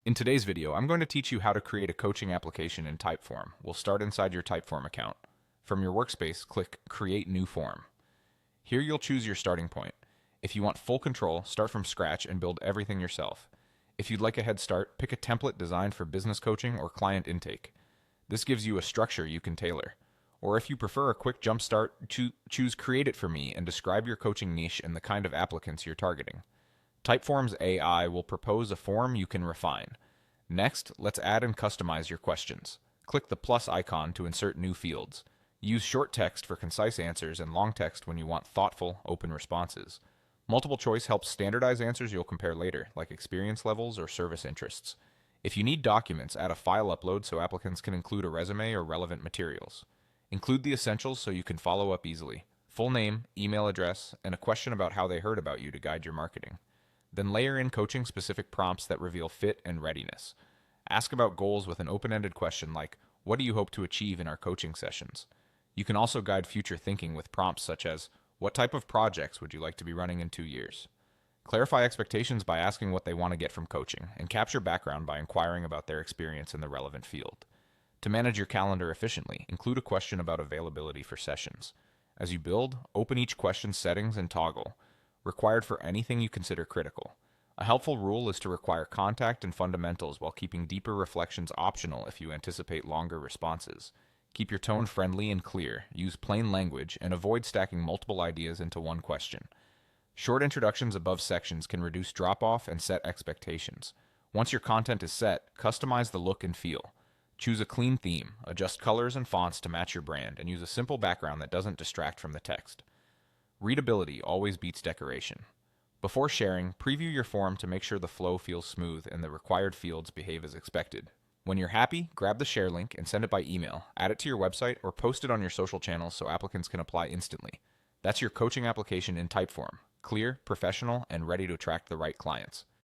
In today's video, I'm going to teach you how to create a coaching application in Typeform. We'll start inside your Typeform account. From your workspace, click Create New Form. Here you'll choose your starting point. If you want full control, start from scratch and build everything yourself. If you'd like a head start, pick a template designed for business coaching or client intake. This gives you a structure you can tailor. Or if you prefer a quick jump start, choose Create It For Me and describe your coaching niche and the kind of applicants you're targeting. Typeform's AI will propose a form you can refine. Next, let's add and customize your questions. Click the plus icon to insert new fields. Use short text for concise answers and long text when you want thoughtful, open responses. Multiple choice helps standardize answers you'll compare later, like experience levels or service interests. If you need documents, add a file upload so applicants can include a resume or relevant materials. Include the essentials so you can follow up easily. Full name, email address, and a question about how they heard about you to guide your marketing. Then layer in coaching-specific prompts that reveal fit and readiness. Ask about goals with an open-ended question like, what do you hope to achieve in our coaching sessions? You can also guide future thinking with prompts such as, what type of projects would you like to be running in 2 years? Clarify expectations by asking what they want to get from coaching, and capture background by inquiring about their experience in the relevant field. To manage your calendar efficiently, include a question about availability for sessions. As you build, open each question's settings and toggle, required for anything you consider critical. A helpful rule is to require contact and fundamentals while keeping deeper reflections optional if you anticipate longer responses. Keep your tone friendly and clear, use plain language, and avoid stacking multiple ideas into one question. Short introductions above sections can reduce drop-off and set expectations. Once your content is set, customize the look and feel. Choose a clean theme, adjust colors and fonts to match your brand, and use a simple background that doesn't distract from the text. Readability always beats decoration. Before sharing, preview your form to make sure the flow feels smooth and the required fields behave as expected. When you're happy, grab the share link and send it by email, add it to your website, or post it on your social channels so applicants can apply instantly. That's your coaching application in Typeform. Clear, professional, and ready to attract the right clients.